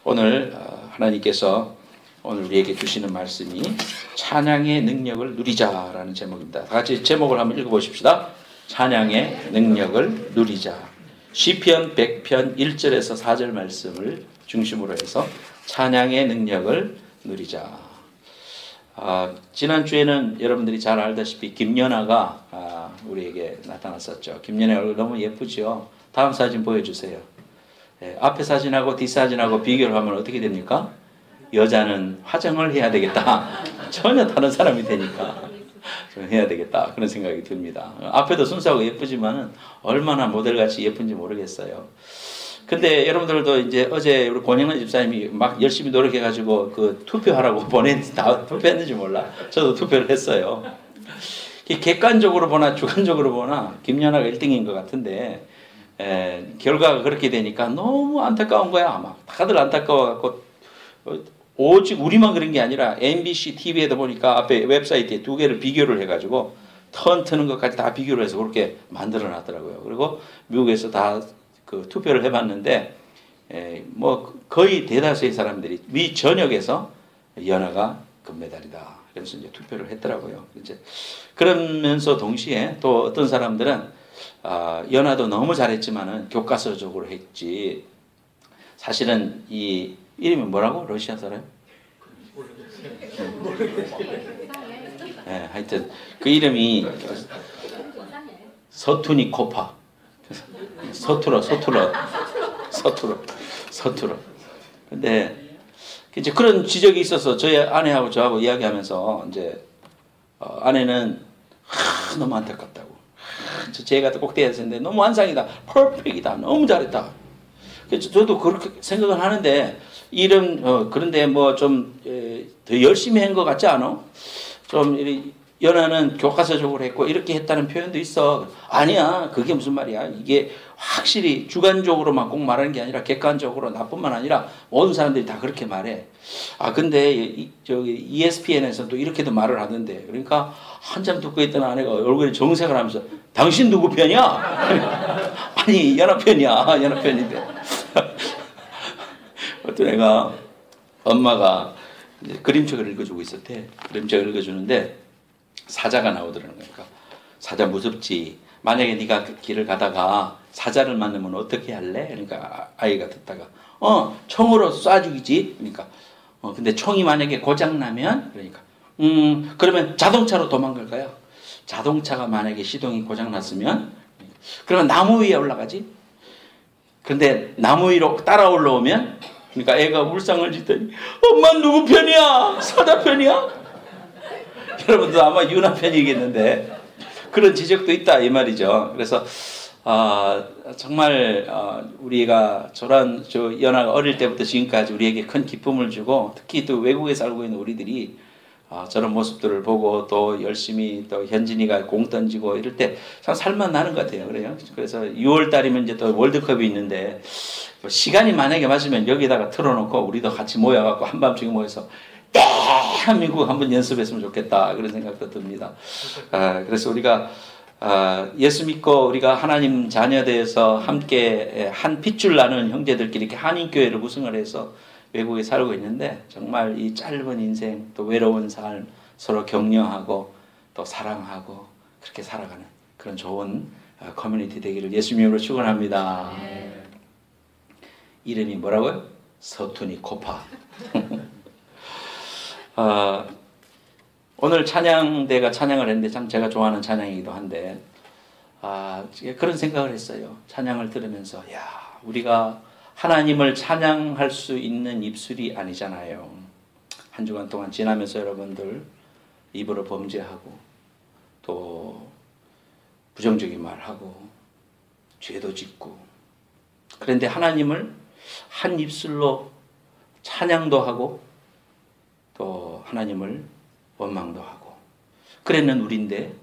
오늘 하나님께서 오늘 우리에게 주시는 말씀이 찬양의 능력을 누리자라는 제목입니다. 다 같이 제목을 한번 읽어보십시다. 찬양의 능력을 누리자. 시편 100편 1절에서 4절 말씀을 중심으로 해서 찬양의 능력을 누리자. 지난주에는 여러분들이 잘 알다시피 김연아가 우리에게 나타났었죠. 김연아 얼굴 너무 예쁘죠. 다음 사진 보여주세요. 앞에 사진하고 뒷사진하고 비교를 하면 어떻게 됩니까? 여자는 화장을 해야 되겠다. 전혀 다른 사람이 되니까 좀 해야 되겠다. 그런 생각이 듭니다. 앞에도 순수하고 예쁘지만은 얼마나 모델같이 예쁜지 모르겠어요. 근데 여러분들도 이제 어제 우리 권영란 집사님이 막 열심히 노력해가지고 그 투표하라고 다 투표했는지 몰라. 저도 투표를 했어요. 객관적으로 보나 주관적으로 보나 김연아가 1등인 것 같은데 결과가 그렇게 되니까 너무 안타까운 거야. 막 다들 안타까워갖고 오직 우리만 그런 게 아니라 MBC TV에도 보니까 앞에 웹사이트에 두 개를 비교를 해가지고 턴 트는 것까지 다 비교를 해서 그렇게 만들어 놨더라고요. 그리고 미국에서 다 그 투표를 해봤는데 뭐 거의 대다수의 사람들이 미 전역에서 연아가 금메달이다. 그래서 이제 투표를 했더라고요. 이제 그러면서 동시에 또 어떤 사람들은 연아도 너무 잘했지만은 교과서적으로 했지. 사실은 이 이름이 뭐라고? 러시아 사람? 네, 하여튼 그 이름이 서투니코파. 서투러. 근데 이제 그런 지적이 있어서 저희 아내하고 저하고 이야기하면서 이제 아내는 너무 안타깝다고. 제가 꼭 돼야 되는데 너무 완상이다. 퍼펙이다. 너무 잘했다. 그래서 저도 그렇게 생각을 하는데 그런데 뭐 좀 더 열심히 한 것 같지 않아? 좀 연아는 교과서적으로 했고 이렇게 했다는 표현도 있어. 아니야. 그게 무슨 말이야. 이게 확실히 주관적으로만 꼭 말하는 게 아니라 객관적으로 나뿐만 아니라 모든 사람들이 다 그렇게 말해. 근데 저기 ESPN에서 또 이렇게도 말을 하던데. 그러니까 한참 듣고 있던 아내가 얼굴에 정색을 하면서 당신 누구 편이야? 아니 연아 편이야. 연아 편인데. 어떤 애가 엄마가 그림책을 읽어주고 있었대. 그림책을 읽어주는데 사자가 나오더라는 거니까 사자 무섭지. 만약에 네가 그 길을 가다가 사자를 만나면 어떻게 할래? 그러니까 아이가 듣다가 총으로 쏴 죽이지. 그러니까 근데 총이 만약에 고장 나면 그러니까 그러면 자동차로 도망갈 거야. 자동차가 만약에 시동이 고장 났으면 그러면 나무 위에 올라가지. 그런데 나무 위로 따라 올라오면 그러니까 애가 울상을 짓더니 엄마 누구 편이야? 사자 편이야? 여러분도 아마 윤아 편이겠는데 그런 지적도 있다 이 말이죠. 그래서 정말 우리가 연아가 어릴 때부터 지금까지 우리에게 큰 기쁨을 주고 특히 또 외국에 살고 있는 우리들이 저런 모습들을 보고 또 열심히 또 현진이가 공 던지고 이럴 때 참 살만 나는 것 같아요. 그래요. 그래서 6월 달이면 이제 또 월드컵이 있는데 시간이 만약에 맞으면 여기다가 틀어놓고 우리도 같이 모여갖고 한밤중에 모여서 대한민국 한번 연습했으면 좋겠다 그런 생각도 듭니다. 그래서 우리가 예수 믿고 우리가 하나님 자녀되어서 함께 한 핏줄 나는 형제들끼리 이렇게 한인교회를 구성을 해서 외국에 살고 있는데 정말 이 짧은 인생 또 외로운 삶 서로 격려하고 또 사랑하고 그렇게 살아가는 그런 좋은 커뮤니티 되기를 예수님으로 축원합니다. 이름이 뭐라고요? 서투니코파. 오늘 찬양대가 찬양을 했는데 참 제가 좋아하는 찬양이기도 한데 그런 생각을 했어요. 찬양을 들으면서 우리가 하나님을 찬양할 수 있는 입술이 아니잖아요. 한 주간 동안 지나면서 여러분들 입으로 범죄하고 또 부정적인 말하고 죄도 짓고 그런데 하나님을 한 입술로 찬양도 하고 또 하나님을 원망도 하고 그랬는 우리인데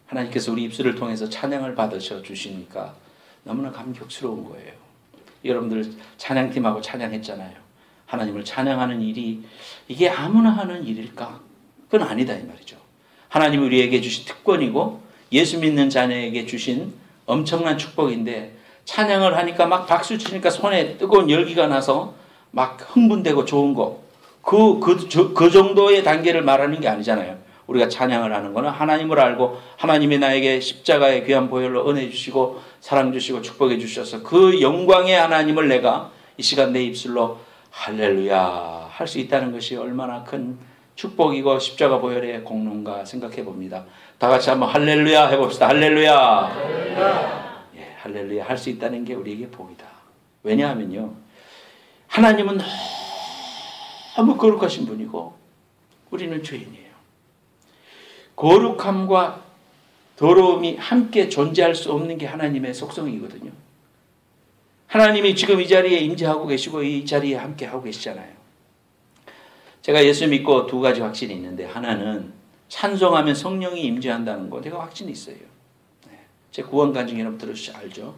하나님께서 우리 입술을 통해서 찬양을 받으셔 주시니까 너무나 감격스러운 거예요. 여러분들 찬양팀하고 찬양했잖아요. 하나님을 찬양하는 일이 이게 아무나 하는 일일까? 그건 아니다 이 말이죠. 하나님이 우리에게 주신 특권이고 예수 믿는 자녀에게 주신 엄청난 축복인데 찬양을 하니까 막 박수 치니까 손에 뜨거운 열기가 나서 막 흥분되고 좋은 거. 그 정도의 단계를 말하는 게 아니잖아요. 우리가 찬양을 하는 거는 하나님을 알고 하나님이 나에게 십자가의 귀한 보혈로 은혜 주시고 사랑 주시고 축복해 주셔서 그 영광의 하나님을 내가 이 시간 내 입술로 할렐루야 할 수 있다는 것이 얼마나 큰 축복이고 십자가 보혈의 공로인가 생각해 봅니다. 다 같이 한번 할렐루야 해봅시다. 할렐루야. 할렐루야. 예, 할렐루야 할 수 있다는 게 우리에게 복이다. 왜냐하면요. 하나님은 너무 거룩하신 분이고 우리는 죄인이에요. 거룩함과 더러움이 함께 존재할 수 없는 게 하나님의 속성이거든요. 하나님이 지금 이 자리에 임재하고 계시고 이 자리에 함께 하고 계시잖아요. 제가 예수 믿고 두 가지 확신이 있는데 하나는 찬송하면 성령이 임재한다는 거 제가 확신이 있어요. 제 구원 간증 여러분 들으시죠. 알죠?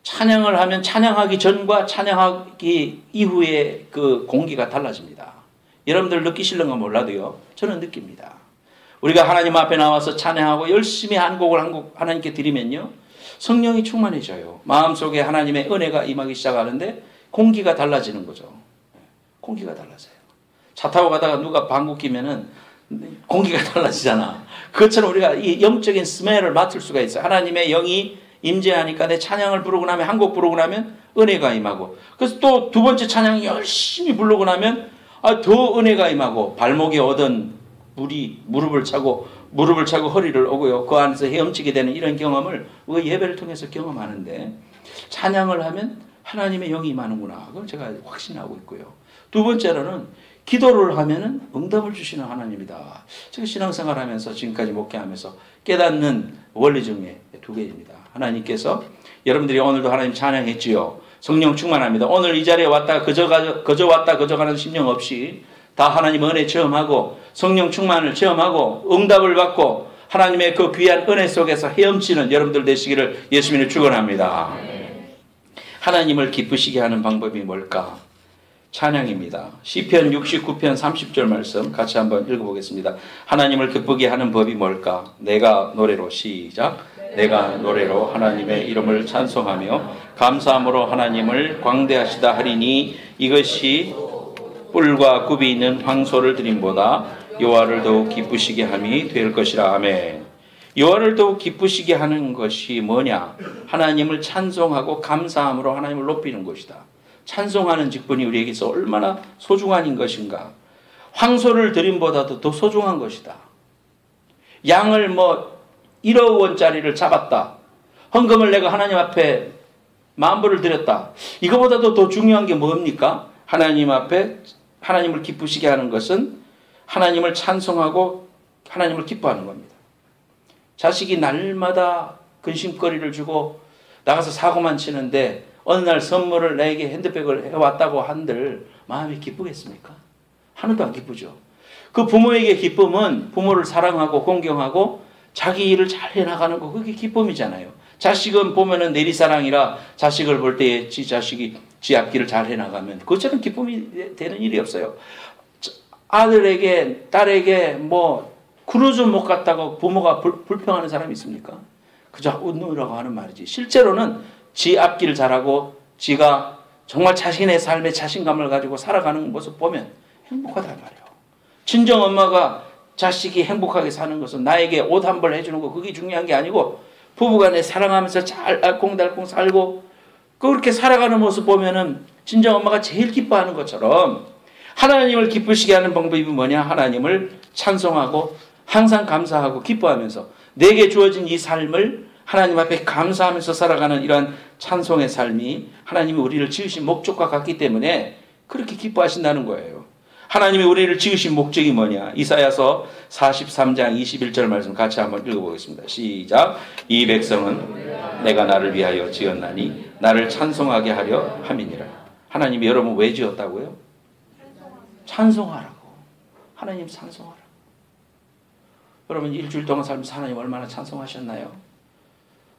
찬양을 하면 찬양하기 전과 찬양하기 이후의 그 공기가 달라집니다. 여러분들 느끼실런가 몰라도요. 저는 느낍니다. 우리가 하나님 앞에 나와서 찬양하고 열심히 한 곡을 한 곡 하나님께 드리면요. 성령이 충만해져요. 마음속에 하나님의 은혜가 임하기 시작하는데 공기가 달라지는 거죠. 공기가 달라져요. 차 타고 가다가 누가 방귀 끼면은 공기가 달라지잖아. 그것처럼 우리가 이 영적인 스멜을 맡을 수가 있어요. 하나님의 영이 임재하니까 내 찬양을 부르고 나면 한 곡 부르고 나면 은혜가 임하고 그래서 또 두 번째 찬양 열심히 부르고 나면 더 은혜가 임하고 발목에 얻은 물이 무릎을 차고 허리를 오고요. 그 안에서 헤엄치게 되는 이런 경험을 우리가 예배를 통해서 경험하는데 찬양을 하면 하나님의 영이 임하는구나. 그걸 제가 확신하고 있고요. 두 번째로는 기도를 하면은 응답을 주시는 하나님이다. 제가 신앙생활 하면서 지금까지 목회하면서 깨닫는 원리 중에 두 개입니다. 하나님께서 여러분들이 오늘도 하나님 찬양했지요. 성령 충만합니다. 오늘 이 자리에 왔다 그저 왔다 그저 가는 심령 없이 다 하나님 은혜 체험하고 성령 충만을 체험하고 응답을 받고 하나님의 그 귀한 은혜 속에서 헤엄치는 여러분들 되시기를 예수님을 축원합니다. 하나님을 기쁘시게 하는 방법이 뭘까? 찬양입니다. 시편 69편 30절 말씀 같이 한번 읽어보겠습니다. 하나님을 기쁘게 하는 법이 뭘까? 내가 노래로 시작. 내가 노래로 하나님의 이름을 찬송하며 감사함으로 하나님을 광대하시다 하리니 이것이 뿔과 굽이 있는 황소를 드림보다 여호와를 더욱 기쁘시게 함이 될 것이라. 아멘. 여호와를 더욱 기쁘시게 하는 것이 뭐냐? 하나님을 찬송하고 감사함으로 하나님을 높이는 것이다. 찬송하는 직분이 우리에게서 얼마나 소중한 것인가. 황소를 드림보다도 더 소중한 것이다. 양을 1억 원짜리를 잡았다. 헌금을 내가 하나님 앞에 10,000불을 드렸다. 이거보다도 더 중요한 게 뭡니까? 하나님 앞에 하나님을 기쁘시게 하는 것은 하나님을 찬송하고 하나님을 기뻐하는 겁니다. 자식이 날마다 근심거리를 주고 나가서 사고만 치는데 어느 날 선물을 나에게 핸드백을 해왔다고 한들 마음이 기쁘겠습니까? 하나도 안 기쁘죠. 그 부모에게 기쁨은 부모를 사랑하고 공경하고 자기 일을 잘 해나가는 거, 그게 기쁨이잖아요. 자식은 보면은 내리사랑이라 자식을 볼 때에 지 자식이 지 앞길을 잘 해나가면 그것처럼 기쁨이 되는 일이 없어요. 아들에게 딸에게 크루즈 못 갔다고 부모가 불평하는 사람이 있습니까? 그저 웃느라고 하는 말이지. 실제로는 지 앞길 잘하고 지가 정말 자신의 삶에 자신감을 가지고 살아가는 모습 보면 행복하단 말이에요. 친정 엄마가 자식이 행복하게 사는 것은 나에게 옷 한 벌 해주는 거 그게 중요한 게 아니고 부부간에 사랑하면서 잘 알콩달콩 살고 그렇게 살아가는 모습 보면은 친정 엄마가 제일 기뻐하는 것처럼 하나님을 기쁘시게 하는 방법이 뭐냐? 하나님을 찬송하고 항상 감사하고 기뻐하면서 내게 주어진 이 삶을 하나님 앞에 감사하면서 살아가는 이러한 찬송의 삶이 하나님이 우리를 지으신 목적과 같기 때문에 그렇게 기뻐하신다는 거예요. 하나님이 우리를 지으신 목적이 뭐냐? 이사야서 43장 21절 말씀 같이 한번 읽어보겠습니다. 시작. 이 백성은 내가 나를 위하여 지었나니 나를 찬송하게 하려 함이니라. 하나님이 여러분 왜 지었다고요? 찬송하라고. 하나님 찬송하라고. 여러분 일주일 동안 살면서 하나님 얼마나 찬송하셨나요?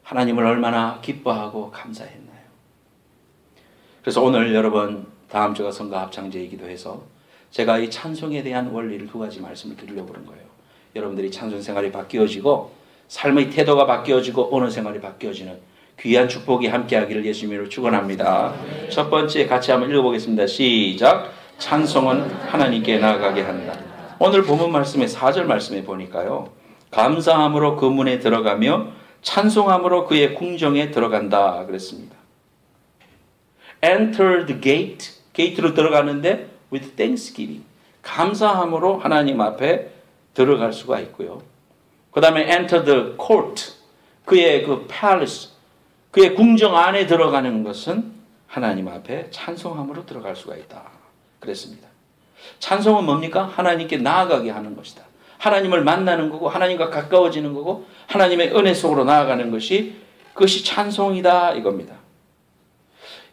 하나님을 얼마나 기뻐하고 감사했나요? 그래서 오늘 여러분 다음 주가 선거 합창제이기도 해서 제가 이 찬송에 대한 원리를 두 가지 말씀을 드리려고 그런 거예요. 여러분들이 찬송 생활이 바뀌어지고 삶의 태도가 바뀌어지고 언어 생활이 바뀌어지는 귀한 축복이 함께하기를 예수님으로 축원합니다. 첫 번째 같이 한번 읽어보겠습니다. 시작. 찬송은 하나님께 나아가게 한다. 오늘 본문 말씀의 4절 말씀에 보니까요, 감사함으로 그 문에 들어가며 찬송함으로 그의 궁정에 들어간다 그랬습니다. Enter the gate, 게이트로 들어가는데 with thanksgiving, 감사함으로 하나님 앞에 들어갈 수가 있고요. 그 다음에 enter the court, 그의 그 palace, 그의 궁정 안에 들어가는 것은 하나님 앞에 찬송함으로 들어갈 수가 있다 그랬습니다. 찬송은 뭡니까? 하나님께 나아가게 하는 것이다. 하나님을 만나는 거고 하나님과 가까워지는 거고 하나님의 은혜 속으로 나아가는 것이, 그것이 찬송이다 이겁니다.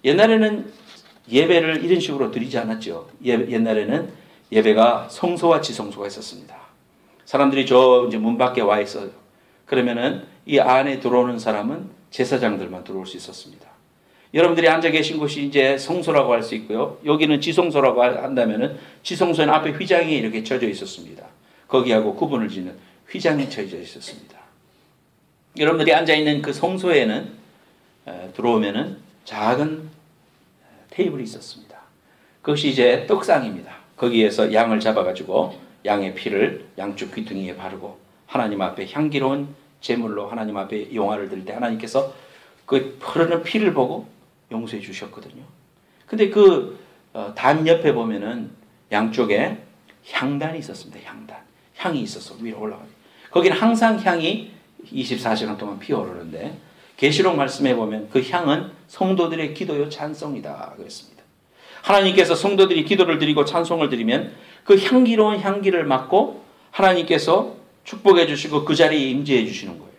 옛날에는 예배를 이런 식으로 드리지 않았죠. 옛날에는 예배가 성소와 지성소가 있었습니다. 사람들이 저 이제 문 밖에 와 있어요. 그러면은 이 안에 들어오는 사람은 제사장들만 들어올 수 있었습니다. 여러분들이 앉아 계신 곳이 이제 성소라고 할 수 있고요. 여기는 지성소라고 한다면은 지성소는 앞에 휘장이 이렇게 쳐져 있었습니다. 거기하고 구분을 짓는 휘장이 쳐져 있었습니다. 여러분들이 앉아 있는 그 성소에는 들어오면은 작은 테이블이 있었습니다. 그것이 이제 떡상입니다. 거기에서 양을 잡아가지고 양의 피를 양쪽 귀퉁이에 바르고 하나님 앞에 향기로운 제물로 하나님 앞에 용화를 드릴 때 하나님께서 그 흐르는 피를 보고 용서해 주셨거든요. 근데 그 단 옆에 보면은 양쪽에 향단이 있었습니다. 향이 있었어. 위로 올라가요. 거기는 항상 향이 24시간 동안 피어오르는데, 계시록 말씀해 보면 그 향은 성도들의 기도요 찬송이다 그랬습니다. 하나님께서 성도들이 기도를 드리고 찬송을 드리면 그 향기로운 향기를 맡고 하나님께서 축복해 주시고 그 자리에 임재해 주시는 거예요.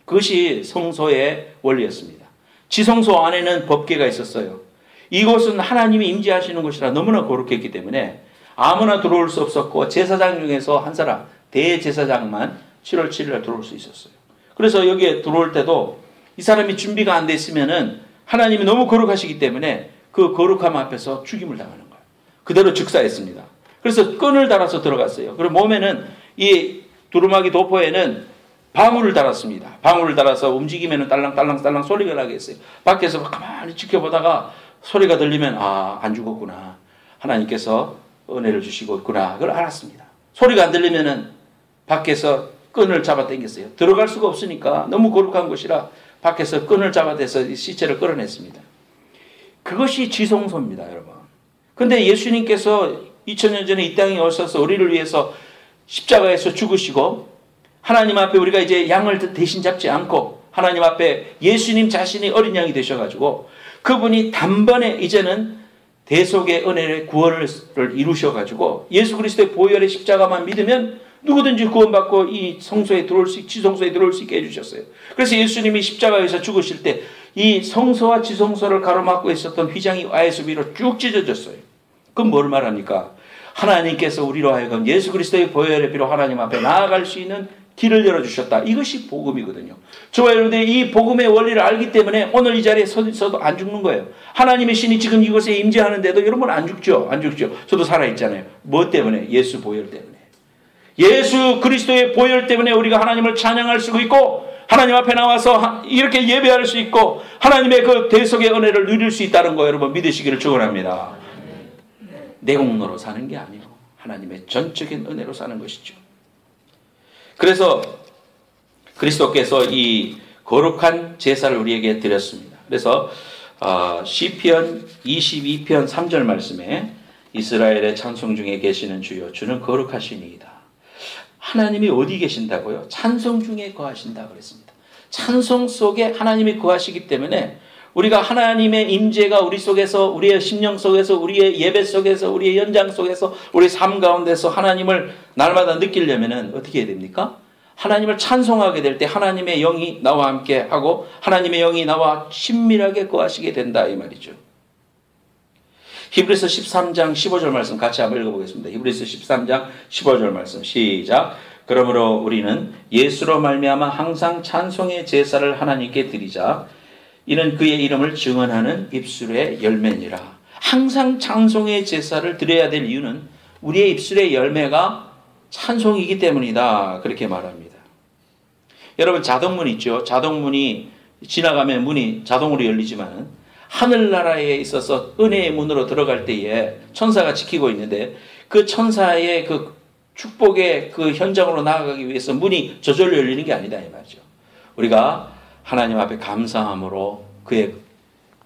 그것이 성소의 원리였습니다. 지성소 안에는 법궤가 있었어요. 이곳은 하나님이 임재하시는 곳이라 너무나 거룩했기 때문에 아무나 들어올 수 없었고, 제사장 중에서 한 사람, 대제사장만 7월 7일에 들어올 수 있었어요. 그래서 여기에 들어올 때도 이 사람이 준비가 안 됐으면은 하나님이 너무 거룩하시기 때문에 그 거룩함 앞에서 죽임을 당하는 거예요. 그대로 즉사했습니다. 그래서 끈을 달아서 들어갔어요. 그리고 몸에는 이 두루마기 도포에는 방울을 달았습니다. 방울을 달아서 움직이면 딸랑딸랑 소리가 나게 했어요. 밖에서 가만히 지켜보다가 소리가 들리면 안 죽었구나. 하나님께서 은혜를 주시고 있구나. 그걸 알았습니다. 소리가 안 들리면은 밖에서 끈을 잡아 당겼어요. 들어갈 수가 없으니까 너무 거룩한 곳이라 밖에서 끈을 잡아대서 시체를 끌어냈습니다. 그것이 지성소입니다, 여러분. 근데 예수님께서 2000년 전에 이 땅에 오셔서 우리를 위해서 십자가에서 죽으시고 하나님 앞에 우리가 이제 양을 대신 잡지 않고 하나님 앞에 예수님 자신이 어린 양이 되셔가지고 그분이 단번에 이제는 대속의 은혜의 구원을 이루셔가지고 예수 그리스도의 보혈의 십자가만 믿으면 누구든지 구원받고 이 성소에 들어올 수, 지성소에 들어올 수 있게 해주셨어요. 그래서 예수님이 십자가에서 죽으실 때 이 성소와 지성소를 가로막고 있었던 휘장이 아예수 위로 쭉 찢어졌어요. 그럼 뭘 말합니까? 하나님께서 우리로 하여금 예수 그리스도의 보혈의 피로 하나님 앞에 나아갈 수 있는 길을 열어주셨다. 이것이 복음이거든요. 저와 여러분들이 이 복음의 원리를 알기 때문에 오늘 이 자리에 서도 안 죽는 거예요. 하나님의 신이 지금 이곳에 임재하는데도 여러분 안 죽죠. 안 죽죠. 저도 살아있잖아요. 뭐 때문에? 예수 보혈 때문에. 예수 그리스도의 보혈 때문에 우리가 하나님을 찬양할 수 있고 하나님 앞에 나와서 이렇게 예배할 수 있고 하나님의 그 대속의 은혜를 누릴 수 있다는 거 여러분 믿으시기를 축원합니다. 내 공로로 사는 게 아니고 하나님의 전적인 은혜로 사는 것이죠. 그래서 그리스도께서 이 거룩한 제사를 우리에게 드렸습니다. 그래서 시편 22편 3절 말씀에 이스라엘의 찬송 중에 계시는 주여 주는 거룩하시니이다. 하나님이 어디 계신다고요? 찬송 중에 거하신다 그랬습니다. 찬송 속에 하나님이 거하시기 때문에 우리가 하나님의 임재가 우리 속에서, 우리의 심령 속에서, 우리의 예배 속에서, 우리의 연장 속에서, 우리 삶 가운데서 하나님을 날마다 느끼려면 어떻게 해야 됩니까? 하나님을 찬송하게 될 때 하나님의 영이 나와 함께 하고 하나님의 영이 나와 친밀하게 거하시게 된다 이 말이죠. 히브리서 13장 15절 말씀 같이 한번 읽어보겠습니다. 히브리서 13장 15절 말씀 시작. 그러므로 우리는 예수로 말미암아 항상 찬송의 제사를 하나님께 드리자. 이는 그의 이름을 증언하는 입술의 열매니라. 항상 찬송의 제사를 드려야 될 이유는 우리의 입술의 열매가 찬송이기 때문이다. 그렇게 말합니다. 여러분 자동문 있죠. 자동문이 지나가면 문이 자동으로 열리지만은 하늘나라에 있어서 은혜의 문으로 들어갈 때에 천사가 지키고 있는데 그 천사의 그 축복의 그 현장으로 나아가기 위해서 문이 저절로 열리는 게 아니다 이 말이죠. 우리가 하나님 앞에 감사함으로 그의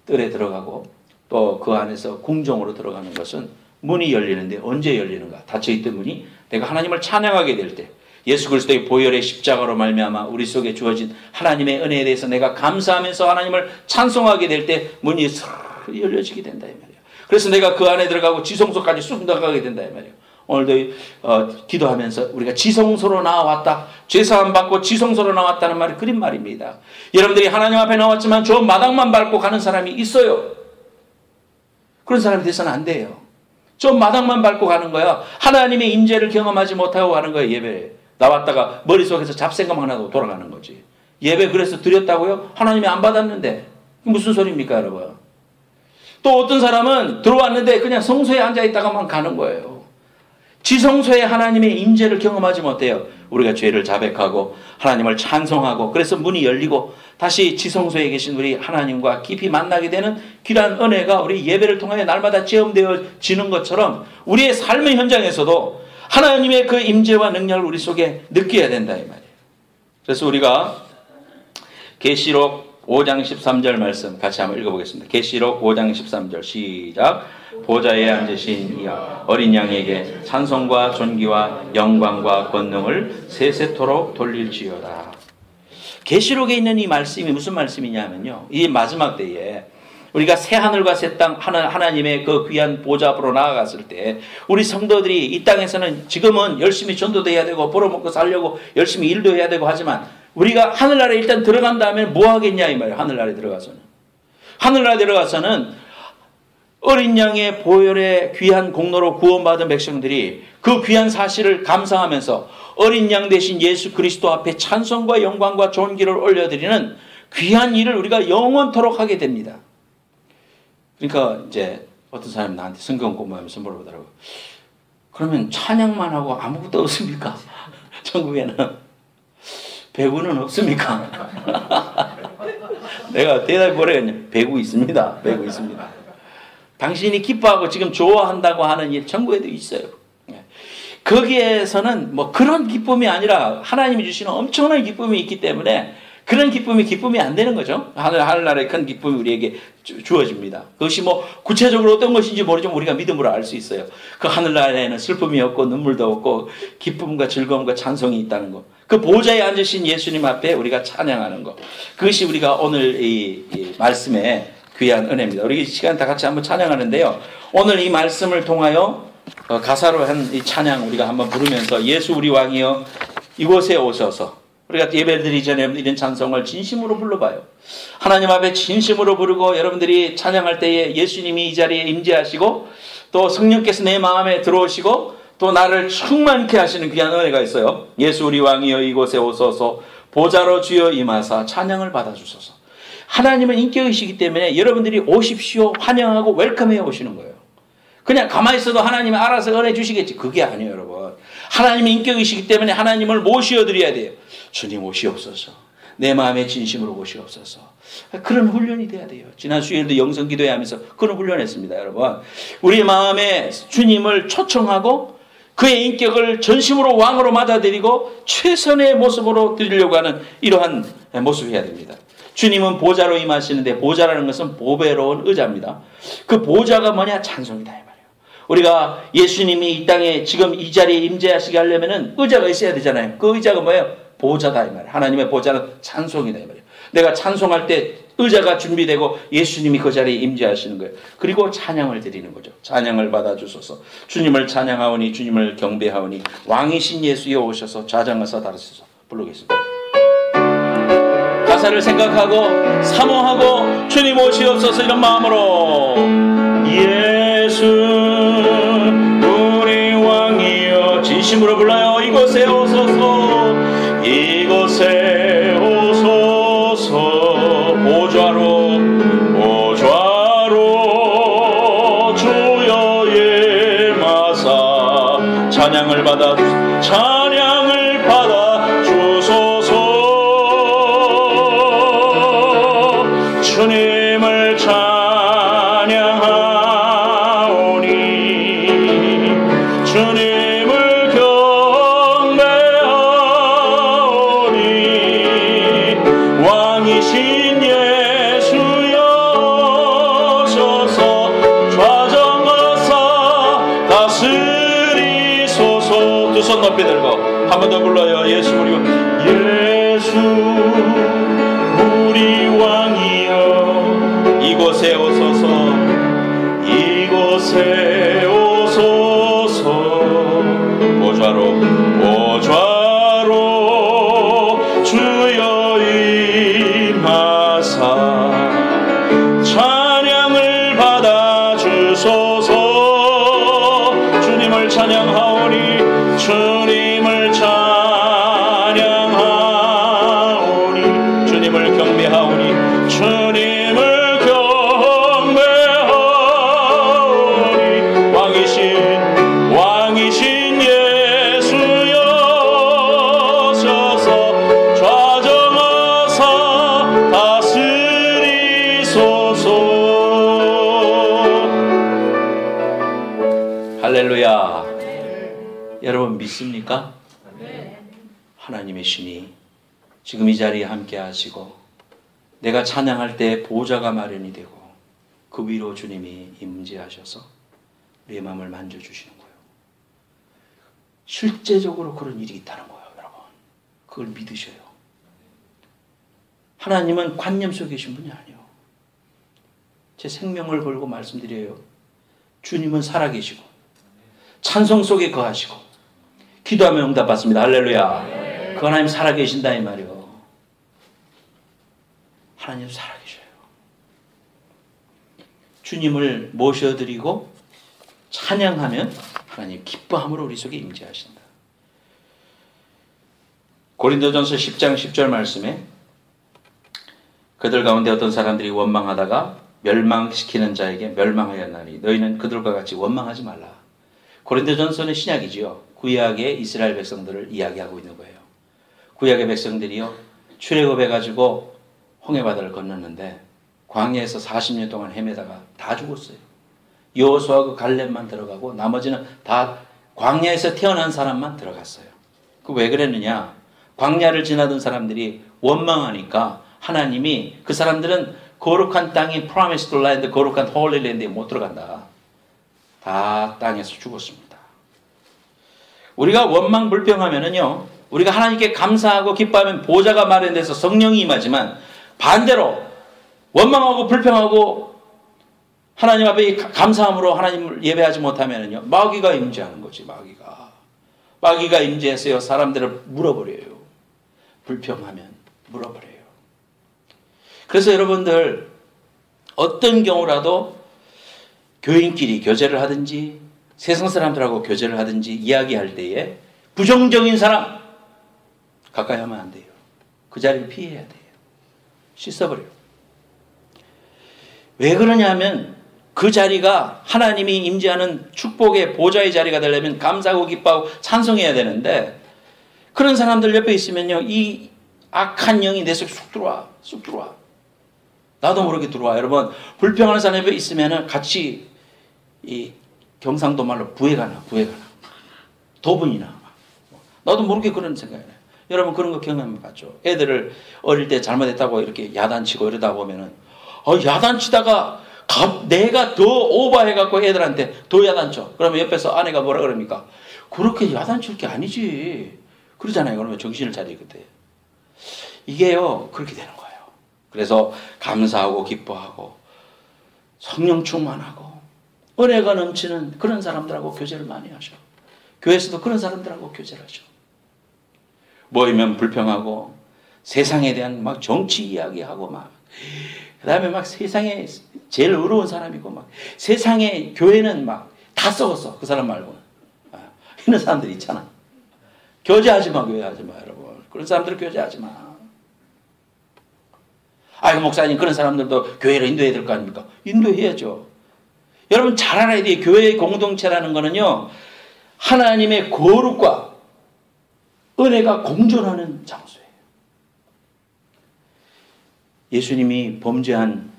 뜰에 들어가고 또 그 안에서 궁정으로 들어가는 것은 문이 열리는데 언제 열리는가? 닫혀있던 문이 내가 하나님을 찬양하게 될 때, 예수 그리스도의 보혈의 십자가로 말미암아 우리 속에 주어진 하나님의 은혜에 대해서 내가 감사하면서 하나님을 찬송하게 될 때 문이 슥 열려지게 된다 이 말이에요. 그래서 내가 그 안에 들어가고 지성소까지 쑥 들어가게 된다 이 말이에요. 오늘도 기도하면서 우리가 지성소로 나왔다, 죄사함 받고 지성소로 나왔다는 말이 그린 말입니다. 여러분들이 하나님 앞에 나왔지만 저 마당만 밟고 가는 사람이 있어요. 그런 사람이 돼서는 안 돼요. 저 마당만 밟고 가는 거야. 하나님의 임재를 경험하지 못하고 가는 거예요. 예배에 나왔다가 머릿속에서 잡생각만 하고 돌아가는 거지. 예배 그래서 드렸다고요? 하나님이 안 받았는데 무슨 소리입니까 여러분? 또 어떤 사람은 들어왔는데 그냥 성소에 앉아있다가만 가는 거예요. 지성소에 하나님의 임재를 경험하지 못해요. 우리가 죄를 자백하고 하나님을 찬송하고 그래서 문이 열리고 다시 지성소에 계신 우리 하나님과 깊이 만나게 되는 귀한 은혜가 우리 예배를 통해 날마다 체험되어지는 것처럼 우리의 삶의 현장에서도 하나님의 그 임재와 능력을 우리 속에 느껴야 된다 이 말이에요. 그래서 우리가 계시록 5장 13절 말씀 같이 한번 읽어보겠습니다. 계시록 5장 13절 시작. 보좌에 앉으신 이와 어린 양에게 찬송과 존귀와 영광과 권능을 세세토록 돌릴지어다. 계시록에 있는 이 말씀이 무슨 말씀이냐면요, 이 마지막 때에 우리가 새 하늘과 새 땅 하나님의 그 귀한 보좌 앞으로 나아갔을 때 우리 성도들이 이 땅에서는 지금은 열심히 전도도 해야 되고 벌어먹고 살려고 열심히 일도 해야 되고 하지만 우리가 하늘나라에 일단 들어간 다음에 뭐 하겠냐 이 말이에요. 하늘나라에 들어가서는 어린 양의 보혈의 귀한 공로로 구원받은 백성들이 그 귀한 사실을 감사하면서 어린 양 대신 예수 그리스도 앞에 찬송과 영광과 존귀를 올려드리는 귀한 일을 우리가 영원토록 하게 됩니다. 그러니까 이제 어떤 사람이 나한테 성경 공부하면서 물어보더라고요. 그러면 찬양만 하고 아무것도 없습니까? 천국에는 배구는 없습니까? 내가 대답이 뭐라 했냐? 배구 있습니다. 배구 있습니다. 당신이 기뻐하고 지금 좋아한다고 하는 일 천국에도 있어요. 거기에서는 뭐 그런 기쁨이 아니라 하나님이 주시는 엄청난 기쁨이 있기 때문에 그런 기쁨이 안 되는 거죠. 하늘나라의 큰 기쁨이 우리에게 주어집니다. 그것이 뭐 구체적으로 어떤 것인지 모르지만 우리가 믿음으로 알 수 있어요. 그 하늘나라에는 슬픔이 없고 눈물도 없고 기쁨과 즐거움과 찬송이 있다는 것. 그 보좌에 앉으신 예수님 앞에 우리가 찬양하는 것. 그것이 우리가 오늘 이 말씀의 귀한 은혜입니다. 우리 이 시간 다 같이 한번 찬양하는데요. 오늘 이 말씀을 통하여 가사로 한 이 찬양 우리가 한번 부르면서 예수 우리 왕이여 이곳에 오셔서 우리가 예배를 드리기 전에 이런 찬송을 진심으로 불러봐요. 하나님 앞에 진심으로 부르고 여러분들이 찬양할 때에 예수님이 이 자리에 임재하시고 또 성령께서 내 마음에 들어오시고 또 나를 충만케 하시는 귀한 은혜가 있어요. 예수 우리 왕이여 이곳에 오소서 보좌로 주여 임하사 찬양을 받아주소서. 하나님은 인격이시기 때문에 여러분들이 오십시오 환영하고 웰컴해 오시는 거예요. 그냥 가만히 있어도 하나님이 알아서 은혜 주시겠지. 그게 아니에요 여러분. 하나님이 인격이시기 때문에 하나님을 모시어드려야 돼요. 주님 오시옵소서. 내 마음에 진심으로 오시옵소서. 그런 훈련이 돼야 돼요. 지난 수요일도 영성기도회 하면서 그런 훈련했습니다 여러분. 우리 마음에 주님을 초청하고 그의 인격을 전심으로 왕으로 맞아들이고 최선의 모습으로 드리려고 하는 이러한 모습을 해야 됩니다. 주님은 보좌로 임하시는데 보좌라는 것은 보배로운 의자입니다. 그 보좌가 뭐냐? 찬송이다 이 말이에요. 우리가 예수님이 이 땅에 지금 이 자리에 임재하시게 하려면은 의자가 있어야 되잖아요. 그 의자가 뭐예요? 보좌다 이 말이에요. 하나님의 보좌는 찬송이다 이 말이에요. 내가 찬송할 때 의자가 준비되고 예수님이 그 자리에 임재하시는 거예요. 그리고 찬양을 드리는 거죠. 찬양을 받아주소서. 주님을 찬양하오니 주님을 경배하오니 왕이신 예수여 오셔서 좌장하사 다루소서. 부르겠습니다. 가사를 생각하고 사모하고 주님 오시옵소서 이런 마음으로 예수 우리 왕이여 진심으로 불러요. 이곳에 오소서 이곳에 오소서 보좌로 주여 임하사 찬양을 받아 주소서. 주님을 경배하오니 왕이신 예수여 오셔서 좌정하사 다스리소서. 두 손 높이 들고 한 번 더 불러요. 예수 우리 예수 우리 왕이여 이곳에 오소서 이곳에 오소서 보좌로 주여 임하사 찬양을 받아 주소서. 주님을 찬양하오니 주님을 찬양하오니 주님을 경배하오니 주님을 경배하오니 왕이신 예수여 오셔서 좌정하사 다스리소서. 할렐루야. 여러분 믿습니까? 하나님의 신이 지금 이 자리에 함께 하시고 내가 찬양할 때 보좌가 마련이 되고 그 위로 주님이 임재하셔서 우리의 마음을 만져주시는 거예요. 실제적으로 그런 일이 있다는 거예요. 여러분 그걸 믿으셔요. 하나님은 관념 속에 계신 분이 아니에요. 제 생명을 걸고 말씀드려요. 주님은 살아계시고 찬송 속에 거하시고 기도하면 응답받습니다. 할렐루야. 그 하나님 살아계신다 이 말이요. 하나님 살아계셔요. 주님을 모셔드리고 찬양하면 하나님 기뻐함으로 우리 속에 임재하신다. 고린도전서 10장 10절 말씀에 그들 가운데 어떤 사람들이 원망하다가 멸망시키는 자에게 멸망하였나니 너희는 그들과 같이 원망하지 말라. 고린도전서는 신약이지요. 구약의 이스라엘 백성들을 이야기하고 있는 거예요. 구약의 백성들이요 출애굽해가지고 홍해바다를 건넜는데 광야에서 40년 동안 헤매다가 다 죽었어요. 여호수아하고 갈렙만 들어가고 나머지는 다 광야에서 태어난 사람만 들어갔어요. 그 왜 그랬느냐? 광야를 지나던 사람들이 원망하니까 하나님이 그 사람들은 거룩한 땅인 Promised Land, 거룩한 Holy Land에 못 들어간다. 다 땅에서 죽었습니다. 우리가 원망 불평하면은요, 우리가 하나님께 감사하고 기뻐하면 보좌가 마련돼서 성령이 임하지만 반대로 원망하고 불평하고 하나님 앞에 감사함으로 하나님을 예배하지 못하면은요, 마귀가 임재하는 거지. 마귀가 임재해서요 사람들을 물어버려요. 불평하면 물어버려요. 그래서 여러분들 어떤 경우라도 교인끼리 교제를 하든지 세상 사람들하고 교제를 하든지 이야기할 때에 부정적인 사람 가까이 하면 안 돼요. 그 자리를 피해야 돼요. 씻어버려요. 왜 그러냐면 그 자리가 하나님이 임재하는 축복의 보좌의 자리가 되려면 감사하고 기뻐하고 찬송해야 되는데 그런 사람들 옆에 있으면요 이 악한 영이 내 속에 쑥 들어와. 나도 모르게 들어와. 여러분 불평하는 사람 옆에 있으면 같이 이 경상도 말로 부해가나 도분이나 나도 모르게 그런 생각이 나요. 여러분 그런 거 경험해봤죠. 애들을 어릴 때 잘못했다고 이렇게 야단치고 이러다 보면은 야단치다가 내가 더 오버해갖고 애들한테 더 야단쳐. 그러면 옆에서 아내가 뭐라 그럽니까? 그렇게 야단칠 게 아니지. 그러잖아요. 그러면 정신을 차리거든. 이게요 그렇게 되는 거예요. 그래서 감사하고 기뻐하고 성령 충만하고 은혜가 넘치는 그런 사람들하고 교제를 많이 하셔. 교회에서도 그런 사람들하고 교제를 하셔. 모이면 불평하고 세상에 대한 막 정치 이야기하고 그 다음에 막 세상에 제일 어려운 사람이고 막 세상에 교회는 막 다 썩었어. 그 사람 말고는. 이런 사람들 있잖아. 교제하지 마, 교회하지 마, 여러분. 그런 사람들 교제하지 마. 아이고, 목사님, 그런 사람들도 교회로 인도해야 될 거 아닙니까? 인도해야죠. 여러분 잘 알아야 돼요. 교회의 공동체라는 거는요, 하나님의 거룩과 은혜가 공존하는 장소예요. 예수님이 범죄한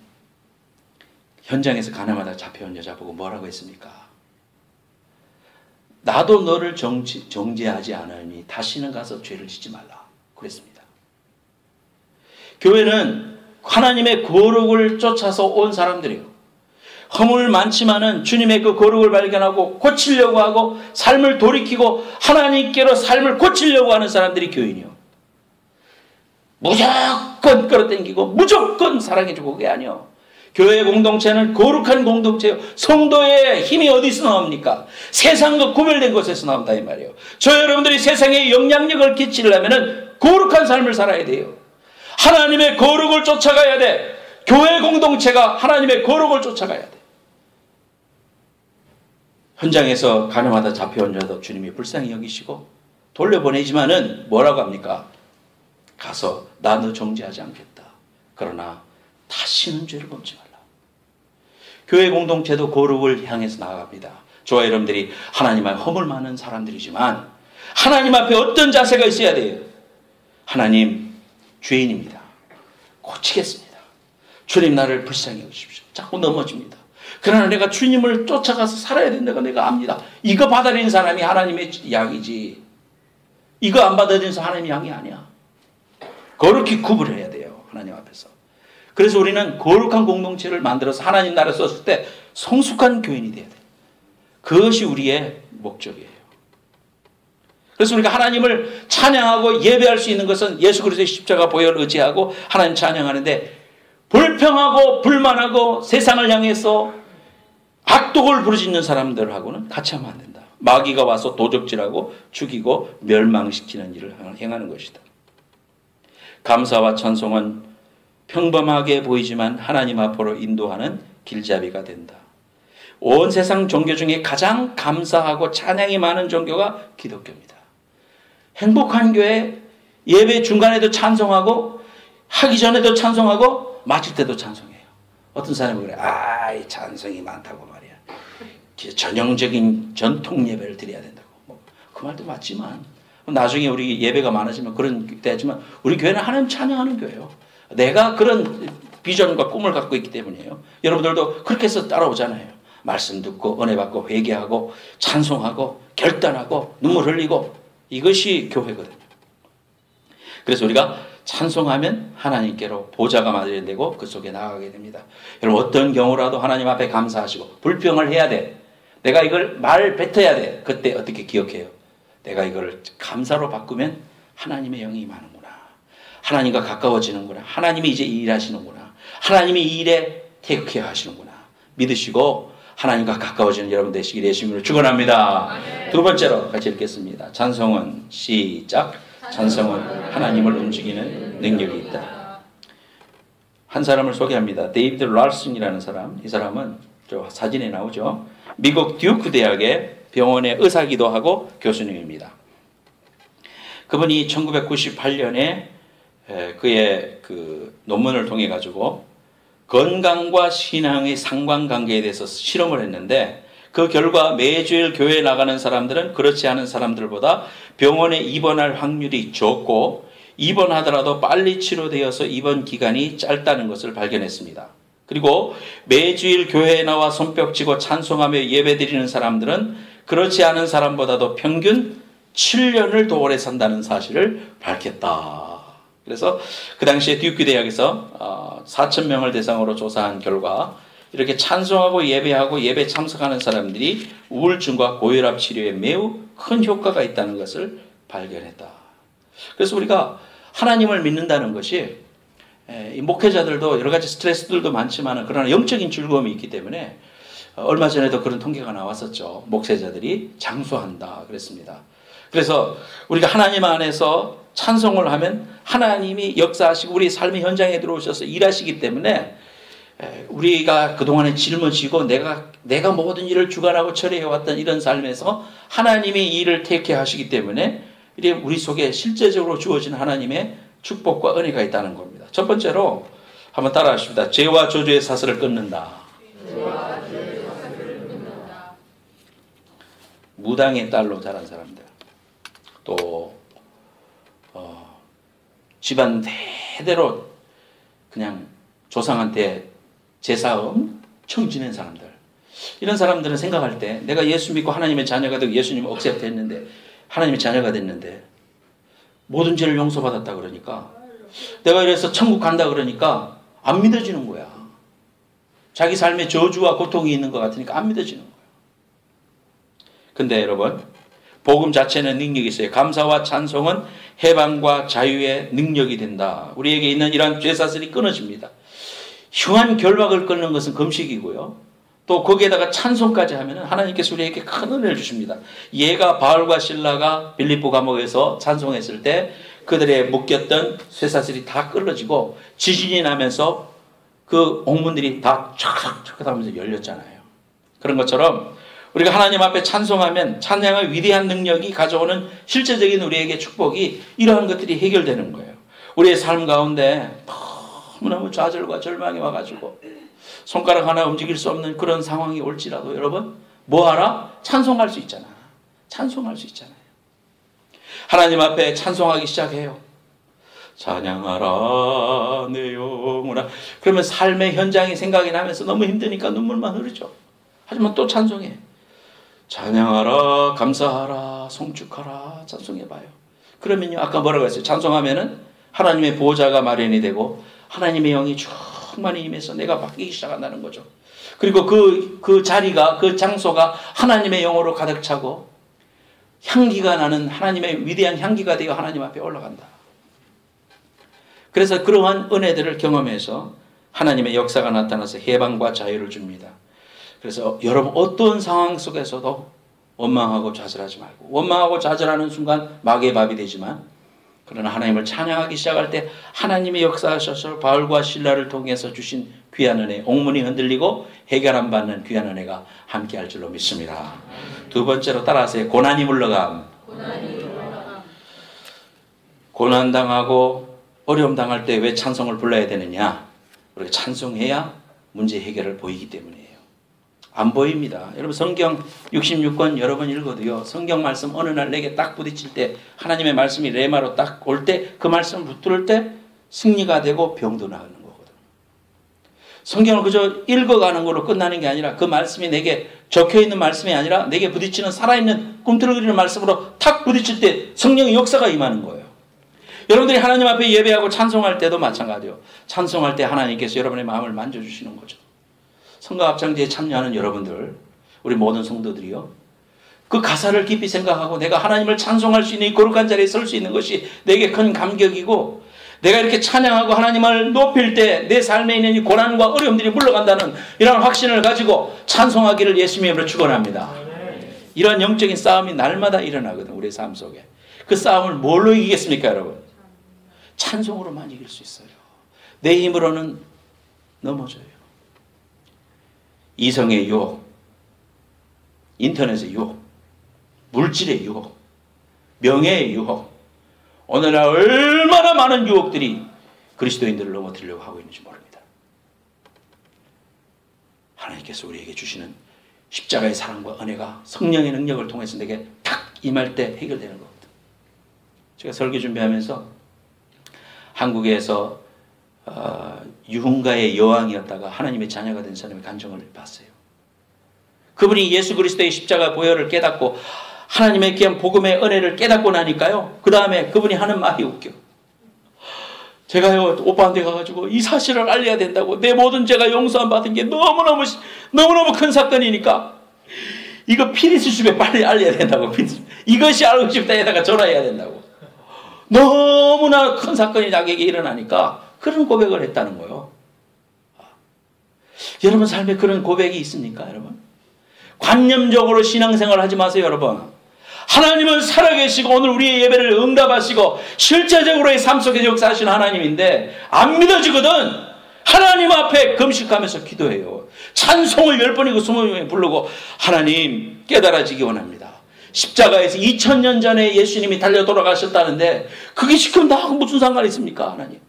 현장에서 가늠하다 잡혀온 여자 보고 뭐라고 했습니까? 나도 너를 정죄하지 않으니 다시는 가서 죄를 짓지 말라 그랬습니다. 교회는 하나님의 거룩을 쫓아서 온 사람들이에요. 허물 많지만은 주님의 그 거룩을 발견하고 고치려고 하고 삶을 돌이키고 하나님께로 삶을 고치려고 하는 사람들이 교인이요. 무조건 끌어당기고 무조건 사랑해주고 그게 아니요. 교회 공동체는 거룩한 공동체예요. 성도의 힘이 어디서 나옵니까? 세상과 구별된 곳에서 나온다 이 말이에요. 저 여러분들이 세상에 영향력을 끼치려면 거룩한 삶을 살아야 돼요. 하나님의 거룩을 쫓아가야 돼. 교회 공동체가 하나님의 거룩을 쫓아가야 돼. 현장에서 가늠하다 잡혀온 자도 주님이 불쌍히 여기시고 돌려보내지만은 뭐라고 합니까? 가서 나 너 정죄하지 않겠다. 그러나 다시는 죄를 범치 말라. 교회 공동체도 거룩을 향해서 나아갑니다. 저와 여러분들이 하나님 앞에 허물 많은 사람들이지만 하나님 앞에 어떤 자세가 있어야 돼요? 하나님 죄인입니다. 고치겠습니다. 주님 나를 불쌍히 여기십시오. 자꾸 넘어집니다. 그러나 내가 주님을 쫓아가서 살아야 된다고 내가 압니다. 이거 받아들인 사람이 하나님의 양이지. 이거 안 받아들인 사람이 하나님의 양이 아니야. 거룩히 구분해야 돼요. 하나님 앞에서. 그래서 우리는 거룩한 공동체를 만들어서 하나님 나라를 썼을 때 성숙한 교인이 돼야 돼요. 그것이 우리의 목적이에요. 그래서 우리가 하나님을 찬양하고 예배할 수 있는 것은 예수 그리스도의 십자가 보혈을 의지하고 하나님 찬양하는데 불평하고 불만하고 세상을 향해서 악독을 부르짖는 사람들하고는 같이 하면 안 된다. 마귀가 와서 도적질하고 죽이고 멸망시키는 일을 행하는 것이다. 감사와 찬송은 평범하게 보이지만 하나님 앞으로 인도하는 길잡이가 된다. 온 세상 종교 중에 가장 감사하고 찬양이 많은 종교가 기독교입니다. 행복한 교회 예배 중간에도 찬송하고 하기 전에도 찬송하고 마칠 때도 찬송해요. 어떤 사람이 그래. 이 찬송이 많다고 말이야. 전형적인 전통 예배를 드려야 된다고. 그 말도 맞지만 나중에 우리 예배가 많아지면 그런 때 하지만 우리 교회는 하나님 찬양하는 교회예요. 내가 그런 비전과 꿈을 갖고 있기 때문이에요. 여러분들도 그렇게 해서 따라오잖아요. 말씀 듣고 은혜 받고 회개하고 찬송하고 결단하고 눈물 흘리고 이것이 교회거든요. 그래서 우리가 찬송하면 하나님께로 보좌가 마련되고 그 속에 나아가게 됩니다. 여러분 어떤 경우라도 하나님 앞에 감사하시고 불평을 해야 돼. 내가 이걸 말 뱉어야 돼. 그때 어떻게 기억해요? 내가 이걸 감사로 바꾸면 하나님의 영이 임하는구나. 하나님과 가까워지는구나. 하나님이 이제 일하시는구나. 하나님이 이 일에 테이크케어 하시는구나. 믿으시고 하나님과 가까워지는 여러분 되시기를 예수님으로 축원합니다. 두 번째로 같이 읽겠습니다. 찬송은 시작. 찬송은 하나님을 움직이는 능력이 있다. 한 사람을 소개합니다. 데이비드 랄슨이라는 사람. 이 사람은 저 사진에 나오죠. 미국 듀크 대학의 병원의 의사기도 하고 교수님입니다. 그분이 1998년에 그의 그 논문을 통해 가지고 건강과 신앙의 상관관계에 대해서 실험을 했는데 그 결과 매주일 교회에 나가는 사람들은 그렇지 않은 사람들보다 병원에 입원할 확률이 적고 입원하더라도 빨리 치료되어서 입원 기간이 짧다는 것을 발견했습니다. 그리고 매주일 교회에 나와 손뼉치고 찬송하며 예배드리는 사람들은 그렇지 않은 사람보다도 평균 7년을 더 오래 산다는 사실을 밝혔다. 그래서 그 당시에 듀크 대학에서 4,000명을 대상으로 조사한 결과 이렇게 찬송하고 예배하고 예배 참석하는 사람들이 우울증과 고혈압 치료에 매우 큰 효과가 있다는 것을 발견했다. 그래서 우리가 하나님을 믿는다는 것이 이 목회자들도 여러 가지 스트레스들도 많지만 그러나 영적인 즐거움이 있기 때문에 얼마 전에도 그런 통계가 나왔었죠. 목회자들이 장수한다 그랬습니다. 그래서 우리가 하나님 안에서 찬송을 하면 하나님이 역사하시고 우리 삶의 현장에 들어오셔서 일하시기 때문에 우리가 그동안에 짊어지고 내가 모든 일을 주관하고 처리해왔던 이런 삶에서 하나님이 이 일을 택해 하시기 때문에 우리 속에 실제적으로 주어진 하나님의 축복과 은혜가 있다는 겁니다. 첫 번째로 한번 따라 하십니다. 죄와 저주의 사슬을 끊는다. 무당의 딸로 자란 사람들, 또 집안 대대로 그냥 조상한테 제사 엄청 지낸 사람들, 이런 사람들은 생각할 때 내가 예수 믿고 하나님의 자녀가 되고 예수님 억셉트 했는데 하나님의 자녀가 됐는데 모든 죄를 용서받았다 그러니까 내가 이래서 천국 간다 그러니까 안 믿어지는 거야. 자기 삶에 저주와 고통이 있는 것 같으니까 안 믿어지는 거야. 근데 여러분 복음 자체는 능력이 있어요. 감사와 찬송은 해방과 자유의 능력이 된다. 우리에게 있는 이러한 죄사슬이 끊어집니다. 흉한 결박을 끊는 것은 금식이고요. 또 거기에다가 찬송까지 하면 하나님께서 우리에게 큰 은혜를 주십니다. 얘가 바울과 실라가 빌립보 감옥에서 찬송했을 때 그들의 묶였던 쇠사슬이 다 끊어지고 지진이 나면서 그 옥문들이 다 촥촥촥 하면서 열렸잖아요. 그런 것처럼 우리가 하나님 앞에 찬송하면 찬양의 위대한 능력이 가져오는 실제적인 우리에게 축복이 이러한 것들이 해결되는 거예요. 우리의 삶 가운데 너무너무 좌절과 절망이 와가지고 손가락 하나 움직일 수 없는 그런 상황이 올지라도 여러분 뭐하라? 찬송할 수 있잖아. 찬송할 수 있잖아요. 하나님 앞에 찬송하기 시작해요. 찬양하라 내 영혼아. 그러면 삶의 현장이 생각이 나면서 너무 힘드니까 눈물만 흐르죠. 하지만 또 찬송해. 찬양하라 감사하라 송축하라 찬송해봐요. 그러면요 아까 뭐라고 했어요? 찬송하면은 하나님의 보호자가 마련이 되고 하나님의 영이 충만히 임해서 내가 바뀌기 시작한다는 거죠. 그리고 그 자리가 그 장소가 하나님의 영으로 가득 차고 향기가 나는 하나님의 위대한 향기가 되어 하나님 앞에 올라간다. 그래서 그러한 은혜들을 경험해서 하나님의 역사가 나타나서 해방과 자유를 줍니다. 그래서 여러분 어떤 상황 속에서도 원망하고 좌절하지 말고 원망하고 좌절하는 순간 마귀의 밥이 되지만 그러나 하나님을 찬양하기 시작할 때 하나님의 역사하셔서 바울과 실라를 통해서 주신 귀한 은혜 옥문이 흔들리고 해결 안 받는 귀한 은혜가 함께할 줄로 믿습니다. 두 번째로 따라하세요. 고난이 물러감. 고난당하고 어려움 당할 때 왜 찬송을 불러야 되느냐? 우리가 찬송해야 문제 해결을 보이기 때문이에요. 안 보입니다. 여러분 성경 66권 여러 번 읽어도요. 성경 말씀 어느 날 내게 딱 부딪힐 때 하나님의 말씀이 레마로 딱 올 때 그 말씀을 붙들 때 승리가 되고 병도 나가는 거거든요. 성경을 그저 읽어가는 걸로 끝나는 게 아니라 그 말씀이 내게 적혀있는 말씀이 아니라 내게 부딪히는 살아있는 꿈틀거리는 말씀으로 탁 부딪힐 때 성령의 역사가 임하는 거예요. 여러분들이 하나님 앞에 예배하고 찬송할 때도 마찬가지예요. 찬송할 때 하나님께서 여러분의 마음을 만져주시는 거죠. 성가 합창제에 참여하는 여러분들, 우리 모든 성도들이요. 그 가사를 깊이 생각하고 내가 하나님을 찬송할 수 있는 이 거룩한 자리에 설 수 있는 것이 내게 큰 감격이고 내가 이렇게 찬양하고 하나님을 높일 때 내 삶에 있는 이 고난과 어려움들이 물러간다는 이런 확신을 가지고 찬송하기를 예수님의 이름으로 축원합니다. 이런 영적인 싸움이 날마다 일어나거든 우리의 삶 속에. 그 싸움을 뭘로 이기겠습니까 여러분? 찬송으로만 이길 수 있어요. 내 힘으로는 넘어져요. 이성의 유혹, 인터넷의 유혹, 물질의 유혹, 명예의 유혹, 오늘날 얼마나 많은 유혹들이 그리스도인들을 넘어뜨리려고 하고 있는지 모릅니다. 하나님께서 우리에게 주시는 십자가의 사랑과 은혜가 성령의 능력을 통해서 내게 탁 임할 때 해결되는 겁니다. 제가 설교 준비하면서 한국에서 유흥가의 여왕이었다가 하나님의 자녀가 된 사람의 간증을 봤어요. 그분이 예수 그리스도의 십자가 보혈을 깨닫고 하나님의 귀한 복음의 은혜를 깨닫고 나니까요. 그 다음에 그분이 하는 말이 웃겨. 제가요 오빠한테 가가지고 이 사실을 알려야 된다고. 내 모든 죄가 용서함 받은 게 너무너무 큰 사건이니까 이거 피리스숲에 빨리 알려야 된다고. 이것이 알고 싶다에다가 전화해야 된다고. 너무나 큰 사건이 자기에게 일어나니까 그런 고백을 했다는 거예요. 여러분 삶에 그런 고백이 있습니까 여러분? 관념적으로 신앙생활 하지 마세요 여러분. 하나님은 살아계시고 오늘 우리의 예배를 응답하시고 실제적으로의 삶 속에 역사하시는 하나님인데 안 믿어지거든. 하나님 앞에 금식하면서 기도해요. 찬송을 10번이고 20번이고 부르고 하나님 깨달아지기 원합니다. 십자가에서 2000년 전에 예수님이 달려 돌아가셨다는데 그게 지금 나하고 무슨 상관이 있습니까 하나님?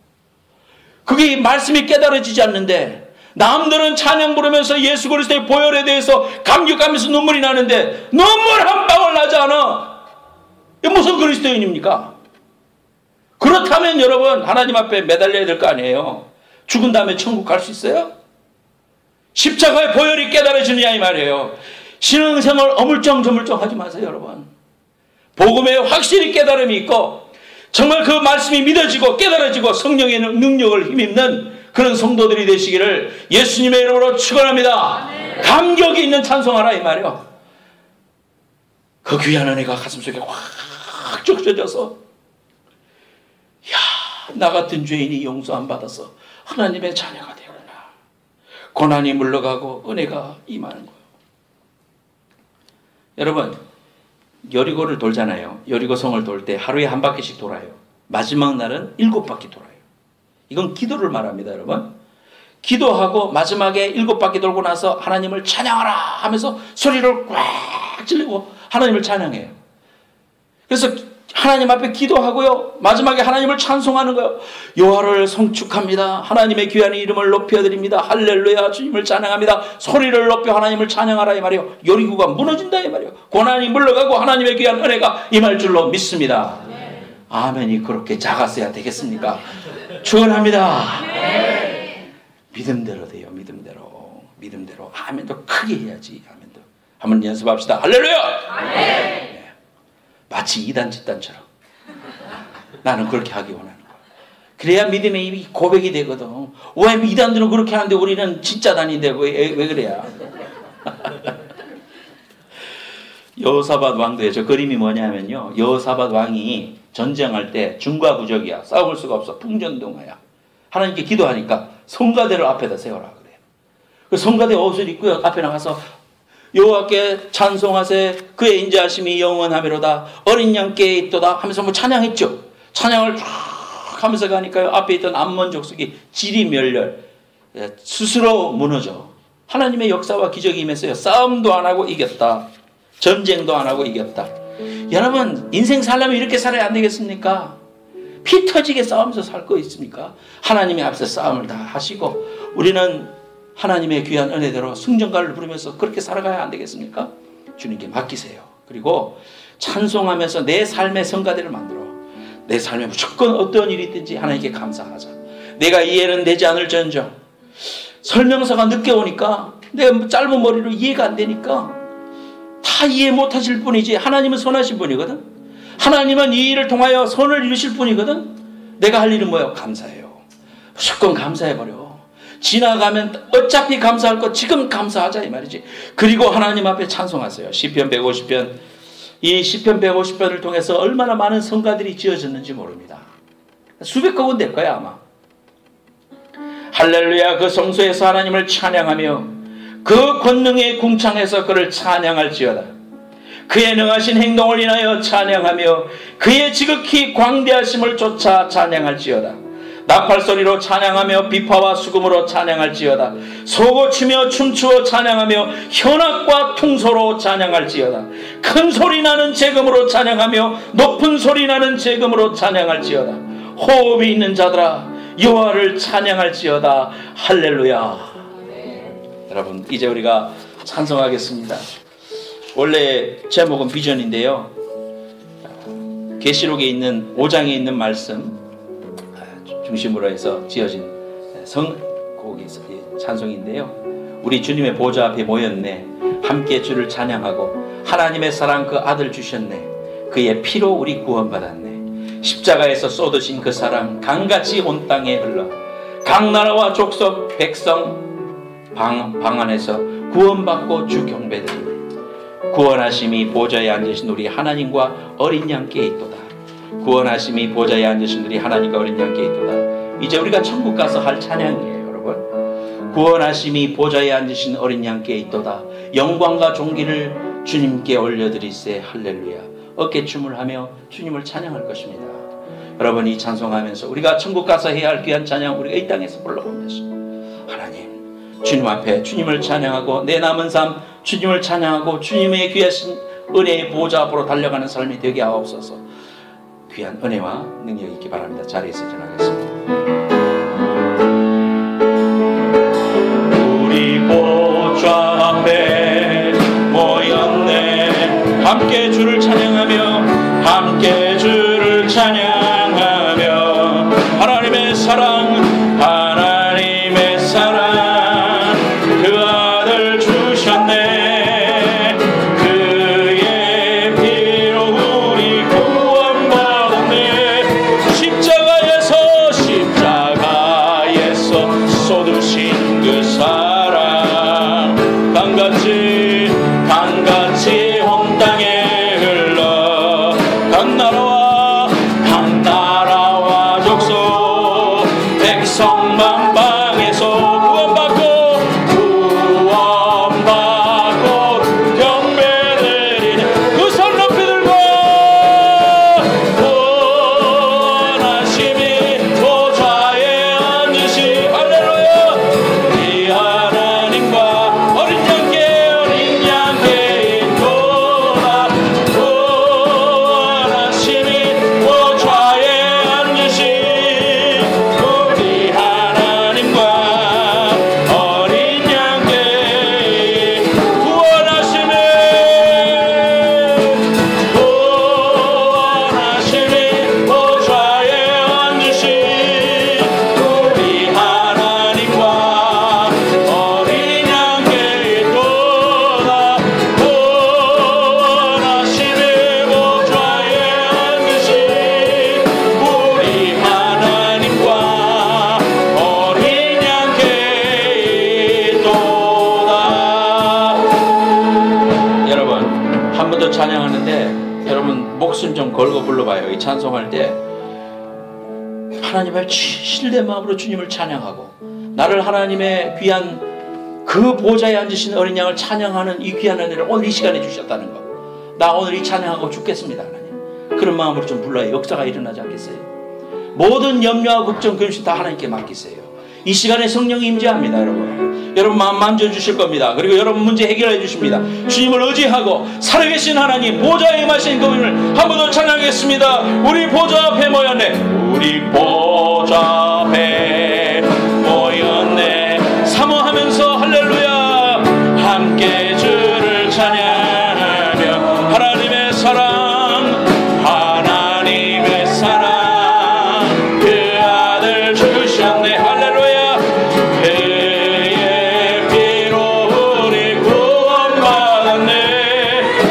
그게 말씀이 깨달아지지 않는데 남들은 찬양 부르면서 예수 그리스도의 보혈에 대해서 감격하면서 눈물이 나는데 눈물 한 방울 나지 않아. 이게 무슨 그리스도인입니까? 그렇다면 여러분 하나님 앞에 매달려야 될 거 아니에요. 죽은 다음에 천국 갈 수 있어요? 십자가의 보혈이 깨달아지느냐 이 말이에요. 신앙생활 어물쩡저물쩡 하지 마세요, 여러분. 복음에 확실히 깨달음이 있고 정말 그 말씀이 믿어지고 깨달아지고 성령의 능력을 힘입는 그런 성도들이 되시기를 예수님의 이름으로 축원합니다. 감격이 있는 찬송하라 이 말이에요. 그 귀한 은혜가 가슴속에 확 적셔져서 나 같은 죄인이 용서 안 받아서 하나님의 자녀가 되구나. 고난이 물러가고 은혜가 임하는 거예요. 여러분, 여리고를 돌잖아요. 여리고성을 돌 때 하루에 한 바퀴씩 돌아요. 마지막 날은 7바퀴 돌아요. 이건 기도를 말합니다, 여러분. 기도하고 마지막에 7바퀴 돌고 나서 하나님을 찬양하라 하면서 소리를 꽉 지르고 하나님을 찬양해요. 그래서 하나님 앞에 기도하고요. 마지막에 하나님을 찬송하는 거예요. 여호와를 송축합니다. 하나님의 귀한 이름을 높여드립니다. 할렐루야. 주님을 찬양합니다. 소리를 높여 하나님을 찬양하라 이 말이에요. 여리고가 무너진다 이 말이에요. 고난이 물러가고 하나님의 귀한 은혜가 임할 줄로 믿습니다. 아멘이 그렇게 작았어야 되겠습니까? 축원합니다. 믿음대로 돼요. 믿음대로. 아멘도 크게 해야지. 아멘도. 한번 연습합시다. 할렐루야. 마치 이단 집단처럼 나는 그렇게 하기 원하는 거야. 그래야 믿음의 입이 고백이 되거든. 왜 이단들은 그렇게 하는데 우리는 진짜 단인데 왜 그래야? 여호사밧 왕도에 저 그림이 뭐냐면요, 여호사밧 왕이 전쟁할 때 중과부적이야. 싸울 수가 없어. 풍전등화야. 하나님께 기도하니까 성가대를 앞에다 세워라 그래요. 그 성가대 옷을 입고요, 앞에 나가서 여호와께 찬송하세 그의 인자하심이 영원하미로다 어린 양께 있도다 하면서 뭐 찬양했죠. 찬양을 쫙 하면서 가니까요, 앞에 있던 암몬 족속이 지리멸렬 스스로 무너져. 하나님의 역사와 기적이 임했어요. 싸움도 안 하고 이겼다. 전쟁도 안 하고 이겼다. 여러분, 인생 살려면 이렇게 살아야 안 되겠습니까? 피 터지게 싸우면서 살 거 있습니까? 하나님의 앞에서 싸움을 다 하시고 우리는 하나님의 귀한 은혜대로 승전가를 부르면서 그렇게 살아가야 안 되겠습니까? 주님께 맡기세요. 그리고 찬송하면서 내 삶의 성가대를 만들어. 내 삶에 무조건 어떤 일이 있든지 하나님께 감사하자. 내가 이해는 되지 않을지언정. 설명서가 늦게 오니까 내가 짧은 머리로 이해가 안 되니까 다 이해 못하실 분이지 하나님은 선하신 분이거든. 하나님은 이 일을 통하여 선을 이루실 분이거든. 내가 할 일은 뭐예요? 감사해요. 무조건 감사해버려. 지나가면 어차피 감사할 거 지금 감사하자 이 말이지. 그리고 하나님 앞에 찬송하세요. 시편 150편. 이 시편 150편을 통해서 얼마나 많은 성가들이 지어졌는지 모릅니다. 수백 곡은 될 거야 아마. 할렐루야. 그 성소에서 하나님을 찬양하며 그 권능의 궁창에서 그를 찬양할지어다. 그의 능하신 행동을 인하여 찬양하며 그의 지극히 광대하심을 쫓아 찬양할지어다. 나팔소리로 찬양하며 비파와 수금으로 찬양할지어다. 소고치며 춤추어 찬양하며 현악과 퉁소로 찬양할지어다. 큰 소리 나는 재금으로 찬양하며 높은 소리 나는 재금으로 찬양할지어다. 호흡이 있는 자들아 여호와를 찬양할지어다. 할렐루야. 여러분, 이제 우리가 찬송하겠습니다. 원래 제목은 비전인데요, 계시록에 있는 5장에 있는 말씀 중심으로 해서 지어진 곡이 찬송인데요, 우리 주님의 보좌 앞에 모였네. 함께 주를 찬양하고 하나님의 사랑 그 아들 주셨네. 그의 피로 우리 구원받았네. 십자가에서 쏟으신 그 사랑 강같이 온 땅에 흘러 각 나라와 족속 백성 방 안에서 구원받고 주 경배드리네. 구원하심이 보좌에 앉으신 우리 하나님과 어린 양께 있도다. 구원하심이 보좌에 앉으신 우리 하나님과 어린 양께 있도다. 이제 우리가 천국 가서 할 찬양이에요, 여러분. 구원하심이 보좌에 앉으신 어린 양께 있도다. 영광과 존귀를 주님께 올려드리세. 할렐루야. 어깨춤을 하며 주님을 찬양할 것입니다. 여러분, 이 찬송하면서 우리가 천국 가서 해야 할 귀한 찬양 우리가 이 땅에서 불러보면서 하나님, 주님 앞에 주님을 찬양하고 내 남은 삶 주님을 찬양하고 주님의 귀하신 은혜의 보좌 앞으로 달려가는 삶이 되게 하옵소서. 귀한 은혜와 능력이 있기 바랍니다. 자리에서 전하겠습니다. 우리 보좌 앞에 모였네. 함께 주를 찬양하며 함께 주를 찬양하며 하나님의 사랑 그 오늘도 찬양하는데 여러분 목숨 좀 걸고 불러봐요. 이 찬송할 때 하나님을 신뢰의 마음으로 주님을 찬양하고, 나를 하나님의 귀한 그 보좌에 앉으신 어린 양을 찬양하는 이 귀한 은혜를 오늘 이 시간에 주셨다는 거. 나 오늘 이 찬양하고 죽겠습니다 하나님. 그런 마음으로 좀 불러요. 역사가 일어나지 않겠어요? 모든 염려와 걱정, 근심 다 하나님께 맡기세요. 이 시간에 성령이 임재합니다. 여러분 마음 만져주실 겁니다. 그리고 여러분 문제 해결해 주십니다. 주님을 의지하고 살아계신 하나님, 보좌에 임하신 그분을 한 번 더 찬양하겠습니다. 우리 보좌 앞에 모였네. 우리 보좌 앞에 모였네. 사모하면서 할렐루야 함께 주를 찬양하며 하나님의 사랑, 하나님의 사랑 그 아들 주셨네. 할렐루야. 그의 피로 우리 구원받았네.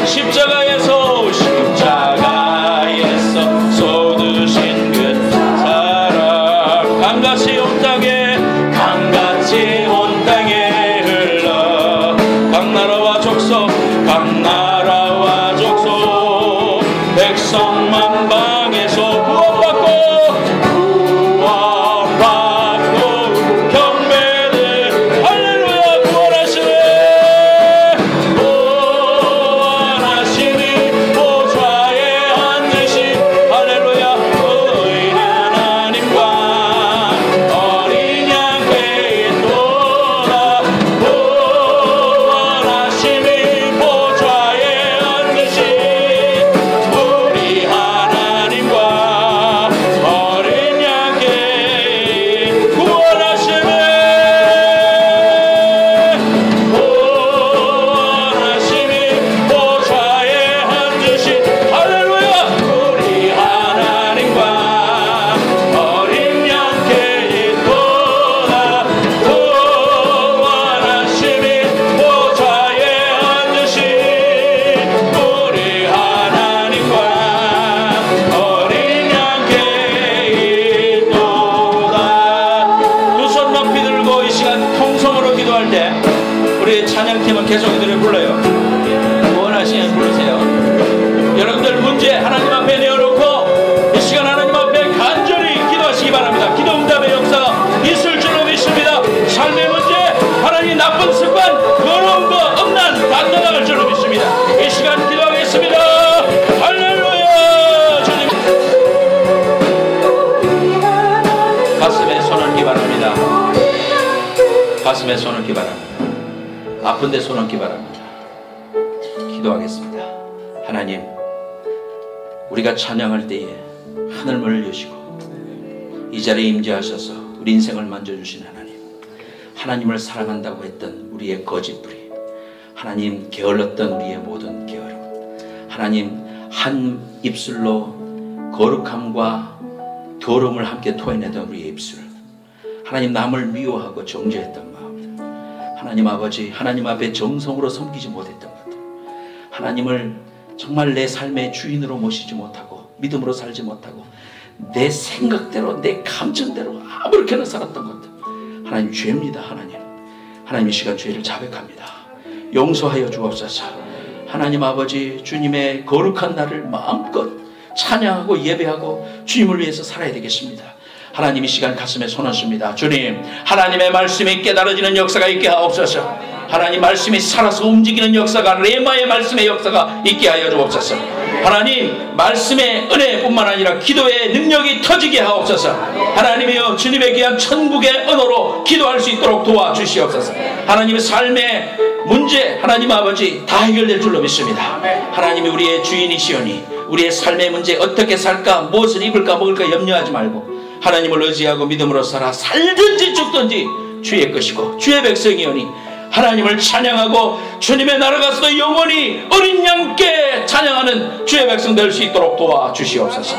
십자가에서 쏟으신 그 사랑 강같이 온 땅에, 강같이 온 땅에 흘러 각나라와 족속, 각나라와 족속 백성 만방에서 구원받고 경배들 할렐루야 구원하시네. 구원하시니 보좌에 앉으신 할렐루야 의인 하나님과 어린 양께 있도다. 구원하시니 보좌에 앉으신 우리 하나님과 어린 양께 구원하시네. 구원하시니 보좌에 앉으신 할렐루야 우리 하나님과 어린 양께 있도다. 구원하시니 보좌에 앉으신 우리 하나님과 어린 양께 있도다. 두 손 높이 들고 이 시간 통성으로 기도할 때 우리 찬양팀은 계속 이 노래 불러요. 원하시면 부르세요. 여러분들 문제 하나님 앞에 내어놓고 이 시간 하나님 앞에 간절히 기도하시기 바랍니다. 기도 응답의 역사가 있을 줄로 믿습니다. 삶의 문제, 하나님 나쁜 습관, 더러운 거, 음란 다 떠나갈 줄로 믿습니다. 이 시간 기도하겠습니다. 할렐루야. 주님 가슴에 손 얹기 바랍니다. 가슴에 손 얹기 바랍니다. 아픈데 손 얹기 바랍니다. 기도하겠습니다. 하나님, 우리가 찬양할 때에 하늘문을 여시고 이 자리에 임재하셔서 우리 인생을 만져주신 하나님, 하나님을 사랑한다고 했던 우리의 거짓부리, 하나님 게을렀던 우리의 모든 게으름, 하나님 한 입술로 거룩함과 더러움을 함께 토해내던 우리의 입술, 하나님 남을 미워하고 정죄했던 마음, 하나님 아버지 하나님 앞에 정성으로 섬기지 못했던 것들, 하나님을 정말 내 삶의 주인으로 모시지 못하고 믿음으로 살지 못하고 내 생각대로 내 감정대로 아무렇게나 살았던 것들, 하나님 죄입니다. 하나님 이 시간 죄를 자백합니다. 용서하여 주옵소서. 하나님 아버지 주님의 거룩한 날을 마음껏 찬양하고 예배하고 주님을 위해서 살아야 되겠습니다. 하나님 이 시간 가슴에 손 얹습니다. 주님, 하나님의 말씀이 깨달아지는 역사가 있게 하옵소서. 하나님 말씀이 살아서 움직이는 역사가, 레마의 말씀의 역사가 있게 하여 주옵소서. 하나님 말씀의 은혜뿐만 아니라 기도의 능력이 터지게 하옵소서. 하나님이여 주님의 귀한 천국의 언어로 기도할 수 있도록 도와주시옵소서. 하나님의 삶의 문제 하나님 아버지 다 해결될 줄로 믿습니다. 하나님이 우리의 주인이시오니 우리의 삶의 문제 어떻게 살까, 무엇을 입을까 먹을까 염려하지 말고 하나님을 의지하고 믿음으로 살아 살든지 죽든지 주의 것이고 주의 백성이오니 하나님을 찬양하고 주님의 나라가서도 영원히 어린 양께 찬양하는 주의 백성 될 수 있도록 도와주시옵소서.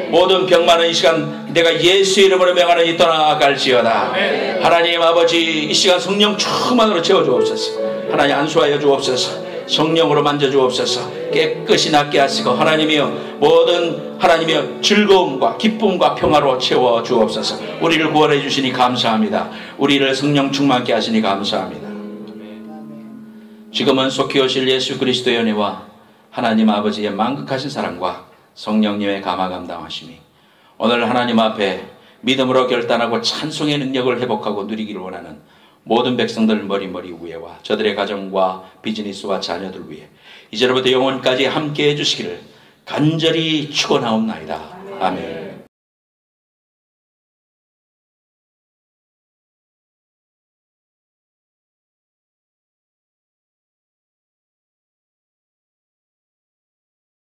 모든 병 많은 이 시간 내가 예수의 이름으로 명하노니 떠나갈지어다. 하나님 아버지 이 시간 성령 충만으로 채워주옵소서. 하나님 안수하여 주옵소서. 성령으로 만져주옵소서. 깨끗이 낫게 하시고 하나님이여 모든 하나님이여 즐거움과 기쁨과 평화로 채워주옵소서. 우리를 구원해 주시니 감사합니다. 우리를 성령 충만케 하시니 감사합니다. 지금은 속히 오실 예수 그리스도의 은혜와 하나님 아버지의 만극하신 사랑과 성령님의 감화 감당하심이 오늘 하나님 앞에 믿음으로 결단하고 찬송의 능력을 회복하고 누리기를 원하는 모든 백성들 머리 위에와 저들의 가정과 비즈니스와 자녀들 위에 이제로부터 영원까지 함께 해주시기를 간절히 축원하옵나이다. 아멘.